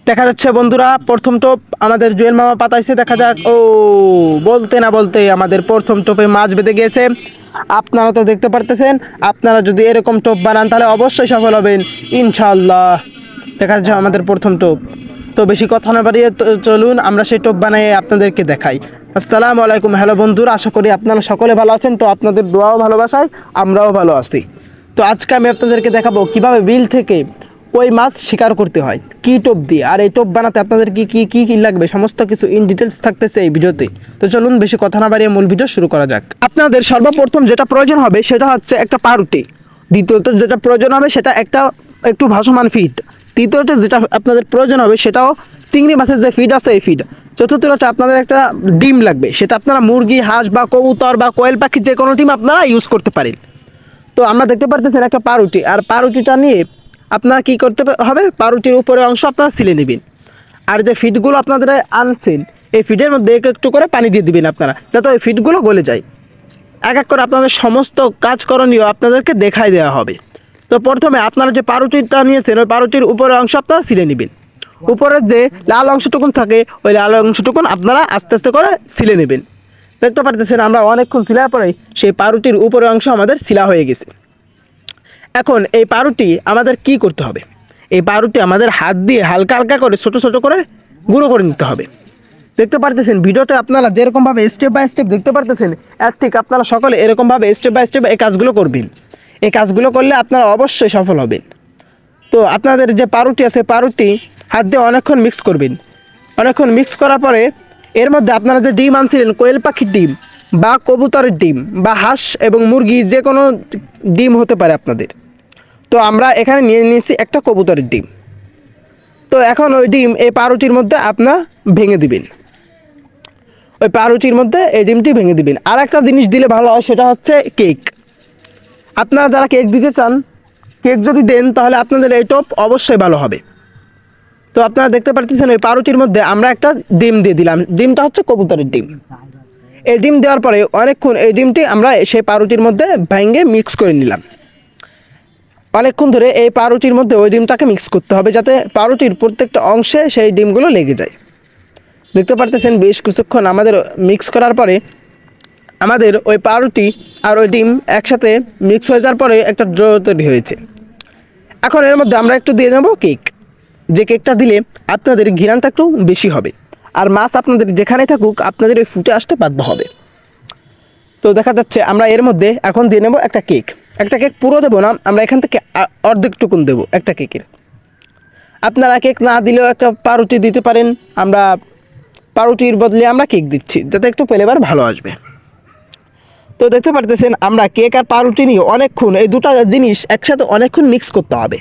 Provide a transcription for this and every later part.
দেখা যাচ্ছে বন্ধুরা, প্রথম টোপ আমাদের জুয়েল মামা পাতাইছে। দেখা যাক। ও, বলতে না বলতে আমাদের প্রথম টোপে মাছ বেঁধে গিয়েছে। আপনারা তো দেখতে পারতেছেন। আপনারা যদি এরকম টোপ বানান তাহলে অবশ্যই সফল হবেন ইনশাআল্লাহ। দেখা যাচ্ছে আমাদের প্রথম টোপ। তো বেশি কথা না বাড়িয়ে চলুন আমরা সেই টোপ বানিয়ে আপনাদেরকে দেখাই। আসসালামু আলাইকুম। হ্যালো বন্ধুরা, আশা করি আপনারা সকলে ভালো আছেন। তো আপনাদের দোয়াও ভালোবাসায় আমরাও ভালো আছি। তো আজকে আমি আপনাদেরকে দেখাবো কিভাবে বিল থেকে কই মাছ শিকার করতে হয়, কি টোপ দিয়ে। আর এই টোপ বানাতে আপনাদের কি কি কি কি লাগবে সমস্ত কিছু ইন ডিটেলস থাকতেছে এই ভিডিওতে। তো চলুন বেশি কথা না বাড়িয়ে মূল ভিডিও শুরু করা যাক। আপনাদের সর্বপ্রথম যেটা প্রয়োজন হবে সেটা হচ্ছে একটা পাউরুটি। দ্বিতীয়ত যেটা প্রয়োজন হবে সেটা একটু ভাসমান ফিড। তৃতীয়ত যেটা আপনাদের প্রয়োজন হবে সেটাও চিংড়ি মাছের যে ফিড আছে এই ফিড। চতুর্থত আপনাদের একটা ডিম লাগবে, সেটা আপনারা মুরগি, হাঁস বা কবুতর বা কোয়েল পাখি যে কোনো ডিম আপনারা ইউজ করতে পারেন। তো আমরা দেখতে পারতেছেন একটা পাউরুটি, আর পাউরুটিটা নিয়ে আপনারা কী করতে হবে, পাউরুটির উপরের অংশ আপনারা সিলে নেবেন। আর যে ফিডগুলো আপনাদের আনছেন এই ফিডের মধ্যে একটু করে পানি দিয়ে দিবেন আপনারা, যাতে ওই ফিডগুলো গলে যায়। এক এক করে আপনাদের সমস্ত কাজ করণীয় আপনাদেরকে দেখাই দেওয়া হবে। তো প্রথমে আপনারা যে পাউরুটিটা নিয়েছেন ওই পাউরুটির উপরের অংশ আপনারা সিলে নেবেন। উপরের যে লাল অংশটুকুন থাকে ওই লাল অংশটুকুন আপনারা আস্তে আস্তে করে সিলে নেবেন। দেখতে পারতেছেন আমরা অনেকক্ষণ সিলার পরে সেই পাউরুটির উপরের অংশ আমাদের সিলা হয়ে গেছে। এখন এই পাউরুটি আমাদের কি করতে হবে, এই পাউরুটি আমাদের হাত দিয়ে হালকা হালকা করে ছোটো ছোটো করে গুঁড়ো করে নিতে হবে। দেখতে পারতেছেন ভিডিওতে আপনারা যেরকমভাবে স্টেপ বাই স্টেপ দেখতে পারতেছেন, এর ঠিক আপনারা সকলে এরকমভাবে স্টেপ বাই স্টেপ এই কাজগুলো করবেন। এই কাজগুলো করলে আপনারা অবশ্যই সফল হবেন। তো আপনাদের যে পাউরুটি আছে পাউরুটি হাত দিয়ে অনেকক্ষণ মিক্স করবেন। অনেকক্ষণ মিক্স করার পরে এর মধ্যে আপনারা যে ডিম আনছিলেন, কোয়েল পাখির ডিম বা কবুতরের ডিম বা হাঁস এবং মুরগি যে কোনো ডিম হতে পারে আপনাদের। তো আমরা এখানে নিয়ে নিয়েছি একটা কবুতরের ডিম। তো এখন ওই ডিম এই পাউরুটির মধ্যে আপনার ভেঙে দিবেন। ওই পাউরুটির মধ্যে এই ডিমটি ভেঙে দিবেন। আর একটা জিনিস দিলে ভালো হয়, সেটা হচ্ছে কেক। আপনারা যারা কেক দিতে চান, কেক যদি দেন তাহলে আপনাদের এই টোপ অবশ্যই ভালো হবে। তো আপনারা দেখতে পারতেছেন ওই পাউরুটির মধ্যে আমরা একটা ডিম দিয়ে দিলাম। ডিমটা হচ্ছে কবুতরের ডিম। এই ডিম দেওয়ার পরে অনেকক্ষণ এই ডিমটি আমরা সেই পাউরুটির মধ্যে ভেঙে মিক্স করে নিলাম। অনেকক্ষণ ধরে এই পাউরুটির মধ্যে ওই ডিমটাকে মিক্স করতে হবে, যাতে পাউরুটির প্রত্যেকটা অংশে সেই ডিমগুলো লেগে যায়। দেখতে পারতেছেন বেশ কিছুক্ষণ আমাদের মিক্স করার পরে আমাদের ওই পাউরুটি আর ওই ডিম একসাথে মিক্স হয়ে যাওয়ার পরে একটা ড্র তৈরি হয়েছে। এখন এর মধ্যে আমরা একটু দিয়ে নেব কেক। যে কেকটা দিলে আপনাদের ঘিরানটা একটু বেশি হবে, আর মাছ আপনাদের যেখানে থাকুক আপনাদের ওই ফুটে আসতে বাধ্য হবে। তো দেখা যাচ্ছে আমরা এর মধ্যে এখন দিয়ে নেব একটা কেক। একটা কেক পুরো দেবো না, আমরা এখান থেকে অর্ধেক টুকুন দেবো একটা কেকের। আপনারা কেক না দিলেও একটা পাউরুটি দিতে পারেন। আমরা পাউরুটির বদলে আমরা কেক দিচ্ছি, যাতে একটু ফ্লেভার ভালো আসবে। তো দেখতে পারতেছেন আমরা কেক আর পাউরুটি নিয়ে অনেকক্ষণ এই দুটো জিনিস একসাথে অনেকক্ষণ মিক্স করতে হবে।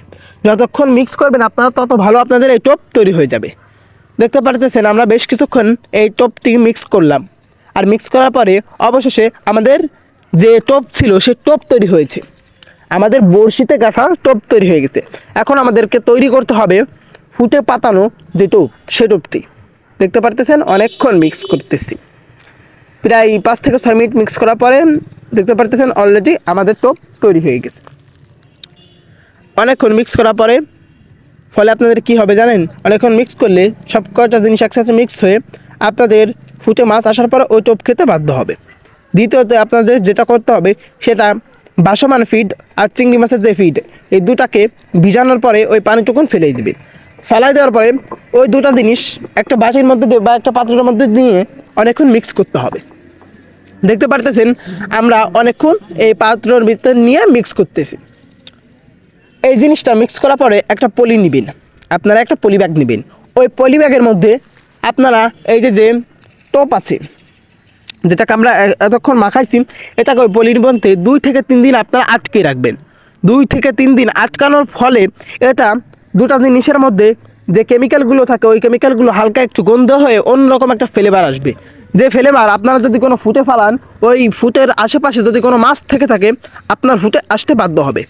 যতক্ষণ মিক্স করবেন আপনারা তত ভালো আপনাদের এই টোপ তৈরি হয়ে যাবে। দেখতে পারতেছেন আমরা বেশ কিছুক্ষণ এই টোপটি মিক্স করলাম। আর মিক্স করার পরে অবশেষে আমাদের যে টোপ ছিল সে টোপ তৈরি হয়েছে। আমাদের বড়শিতে গাঁথা টোপ তৈরি হয়ে গেছে। এখন আমাদেরকে তৈরি করতে হবে ফুটে পাতানো যে টোপ, সে টোপটি। দেখতে পারতেছেন অনেকক্ষণ মিক্স করতেছি, প্রায় 5 থেকে 6 মিনিট মিক্স করার পরে দেখতে পারতেছেন অলরেডি আমাদের টোপ তৈরি হয়ে গেছে। অনেকক্ষণ মিক্স করার পরে ফলে আপনাদের কি হবে জানেন, অনেকক্ষণ মিক্স করলে সব কয়টা জিনিস একসাথে মিক্স হয়ে আপনাদের ফুটে মাছ আসার পর ওই টোপ খেতে বাধ্য হবে। দ্বিতীয়ত আপনাদের যেটা করতে হবে সেটা ভাসমান ফিড আর চিংড়ি মাছের যে ফিড, এই দুটাকে ভিজানোর পরে ওই পানিটুকুন ফেলেই দেবেন। ফেলাই দেওয়ার পরে ওই দুটা জিনিস একটা বাটির মধ্যে বা একটা পাত্রের মধ্যে নিয়ে অনেকক্ষণ মিক্স করতে হবে। দেখতে পারতেছেন আমরা অনেকক্ষণ এই পাত্রের ভিতরে নিয়ে মিক্স করতেছি। এই জিনিসটা মিক্স করার পরে একটা পলি নেবেন, আপনারা একটা পলি ব্যাগ নেবেন। ওই পলি ব্যাগের মধ্যে আপনারা এই যে টোপ আছে যেটাকে আমরা এতক্ষণ মাখাইছি, এটাকে ওই পলির মধ্যে 2 থেকে 3 দিন আপনারা আটকে রাখবেন। 2 থেকে 3 দিন আটকানোর ফলে এটা দুটা জিনিসের মধ্যে যে কেমিক্যালগুলো থাকে ওই কেমিক্যালগুলো হালকা একটু গন্ধ হয়ে অন্যরকম একটা ফ্লেভার আসবে। যে ফ্লেভার আপনারা যদি কোনো ফুটে ফালান, ওই ফুটের আশেপাশে যদি কোনো মাছ থেকে থাকে আপনার ফুটে আসতে বাধ্য হবে।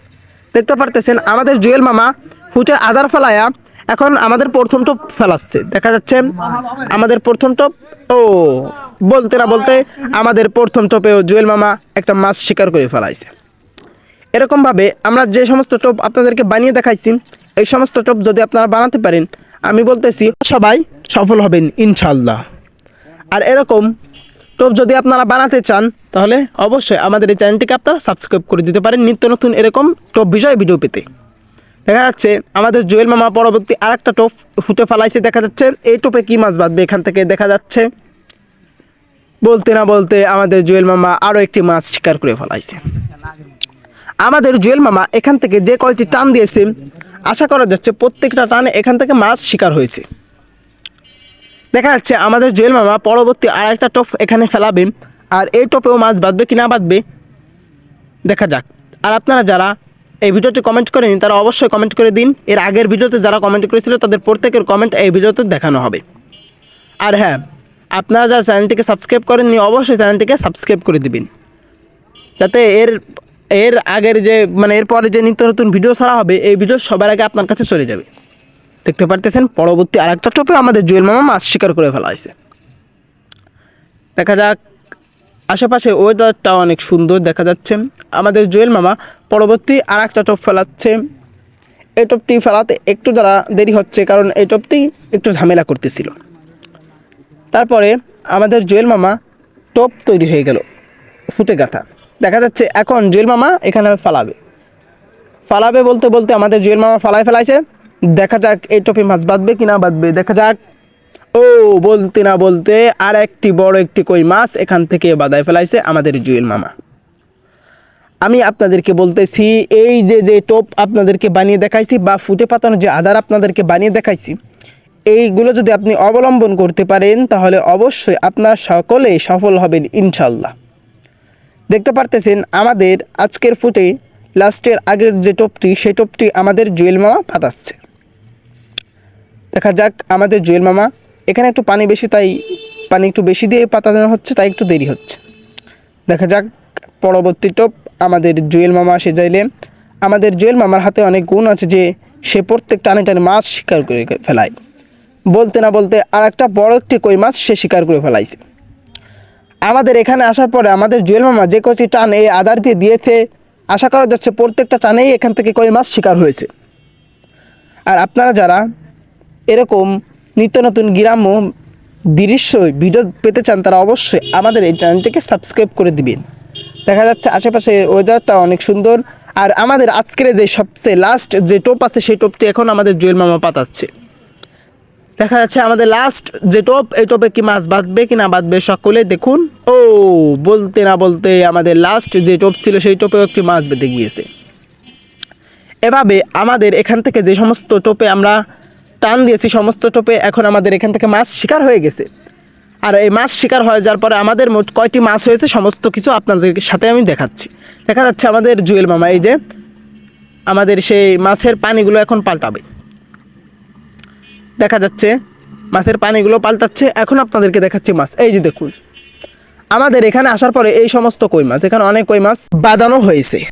দেখতে পারতেছেন আমাদের জুয়েল মামা ফুটে আদার ফেলায়া এখন আমাদের প্রথম টোপ ফেলাচ্ছে। দেখা যাচ্ছে আমাদের প্রথম টোপ, ও বলতে না বলতে আমাদের প্রথম টোপেও জুয়েল মামা একটা মাছ শিকার করে ফেলাইছে। এরকমভাবে আমরা যে সমস্ত টোপ আপনাদেরকে বানিয়ে দেখাইছি, এই সমস্ত টোপ যদি আপনারা বানাতে পারেন আমি বলতেছি সবাই সফল হবেন ইনশাল্লাহ। আর এরকম টোপ যদি আপনারা বানাতে চান তাহলে অবশ্যই আমাদের এই চ্যানেলটিকে আপনারা সাবস্ক্রাইব করে দিতে পারেন নিত্য নতুন এরকম টোপ বিষয়ে ভিডিও পেতে। দেখা যাচ্ছে আমাদের জুয়েল মামা পরবর্তী আরেকটা টোপ ফুটে ফেলাইছে। দেখা যাচ্ছে এই টোপে কী মাছ বাঁধবে এখান থেকে দেখা যাচ্ছে। বলতে না বলতে আমাদের জুয়েল মামা আরও একটি মাছ শিকার করে ফেলাইছে। আমাদের জুয়েল মামা এখান থেকে যে কয়টি টান দিয়েছে আশা করা যাচ্ছে প্রত্যেকটা টানে এখান থেকে মাছ শিকার হয়েছে। দেখা যাচ্ছে আমাদের জুয়েল মামা পরবর্তী আরেকটা টোপ এখানে ফেলাবে, আর এই টোপেও মাছ বাঁধবে কি না বাঁধবে দেখা যাক। আর আপনারা যারা এই ভিডিওটি কমেন্ট করেনি তারা অবশ্যই কমেন্ট করে দিন। এর আগের ভিডিওতে যারা কমেন্ট করেছিল তাদের প্রত্যেকের কমেন্ট এই ভিডিওতে দেখানো হবে। আর হ্যাঁ, আপনারা যারা চ্যানেলটিকে সাবস্ক্রাইব করেননি অবশ্যই চ্যানেলটিকে সাবস্ক্রাইব করে দিবেন, যাতে এর আগের যে এরপরে যে নিত্য নতুন ভিডিও ছাড়া হবে এই ভিডিও সবার আগে আপনার কাছে চলে যাবে। দেখতে পারতেছেন পরবর্তী আরেকটা টোপে আমাদের জুয়েল মামা মাছ শিকার করে ফেলা হয়েছে। দেখা যাক, আশেপাশে ওয়েদারটা অনেক সুন্দর দেখা যাচ্ছে। আমাদের জুয়েল মামা পরবর্তী আরেকটা টোপ ফেলাচ্ছে। এই টোপটি ফেলাতে একটু দেরি হচ্ছে, কারণ এই টোপটি একটু ঝামেলা করতেছিল। তারপরে আমাদের জুয়েল মামা টোপ তৈরি হয়ে গেল ফুটে গাঁথা। দেখা যাচ্ছে এখন জুয়েল মামা এখানে ফালাবে বলতে বলতে আমাদের জুয়েল মামা ফেলাইছে। দেখা যাক এই টোপে মাছ বাঁধবে কি না বাঁধবে দেখা যাক। ও বলতে না বলতে আর একটি বড় একটি কই মাছ এখান থেকে বাঁধায় ফেলাইছে আমাদের জুয়েল মামা। আমি আপনাদেরকে বলতেছি এই যে টোপ আপনাদেরকে বানিয়ে দেখাইছি বা ফুটে পাতানো যে আধার আপনাদেরকে বানিয়ে দেখাইছি, এইগুলো যদি আপনি অবলম্বন করতে পারেন তাহলে অবশ্যই আপনার সকলেই সফল হবেন ইনশাল্লাহ। দেখতে পারতেছেন আমাদের আজকের ফুটে লাস্টের আগের যে টোপটি সেই টোপটি আমাদের জুয়েল মামা পাতাচ্ছে। দেখা যাক আমাদের জুয়েল মামা এখানে একটু পানি বেশি, তাই পানি একটু বেশি দিয়ে পাতানো হচ্ছে, তাই একটু দেরি হচ্ছে। দেখা যাক পরবর্তী টোপ আমাদের জুয়েল মামা সেজাইলে। আমাদের জুয়েল মামার হাতে অনেক গুণ আছে যে সে প্রত্যেক টানে টানে মাছ শিকার করে ফেলায়। বলতে না বলতে আর একটা বড় একটি কই মাছ সে শিকার করে ফেলাইছে। আমাদের এখানে আসার পরে আমাদের জুয়েল মামা যে কয়টি টান এই আধার দিয়ে দিয়েছে আশা করা যাচ্ছে প্রত্যেকটা টানেই এখান থেকে কই মাছ শিকার হয়েছে। আর আপনারা যারা এরকম নিত্য নতুন গ্রাম্য দৃশ্য ভিডিও পেতে চান তারা অবশ্যই আমাদের এই চ্যানেলটিকে সাবস্ক্রাইব করে দিবেন। দেখা যাচ্ছে আশেপাশে ওয়েদারটা অনেক সুন্দর। আর আমাদের আজকের যে সবচেয়ে লাস্ট যে টোপ আছে সেই টোপটি এখন আমাদের জুয়েল মামা পাতাচ্ছে। দেখা যাচ্ছে আমাদের লাস্ট যে টোপ, এই টোপে কি মাছ বাঁধবে কি না বাঁধবে সকলে দেখুন। ও বলতে না বলতে আমাদের লাস্ট যে টোপ ছিল সেই টোপেও একটি মাছ বেঁধে গিয়েছে। এভাবে আমাদের এখান থেকে যে সমস্ত টোপে আমরা টান দিয়েছি সমস্ত টোপে এখন আমাদের এখান থেকে মাছ শিকার হয়ে গেছে। আর এই মাছ শিকার হয়ে যাওয়ার পরে আমাদের মোট কয়টি মাছ হয়েছে সমস্ত কিছু আপনাদের সাথে আমি দেখাচ্ছি। দেখা যাচ্ছে আমাদের জুয়েল মামা এই যে আমাদের সেই মাছের পানিগুলো এখন পাল্টাবে। দেখা যাচ্ছে মাছের পানিগুলো পাল্টাচ্ছে। এখন আপনাদেরকে দেখাচ্ছি মাছ। এই যে দেখুন আমাদের এখানে আসার পরে এই সমস্ত কই মাছ, এখানে অনেক কই মাছ বাঁধানো হয়েছে।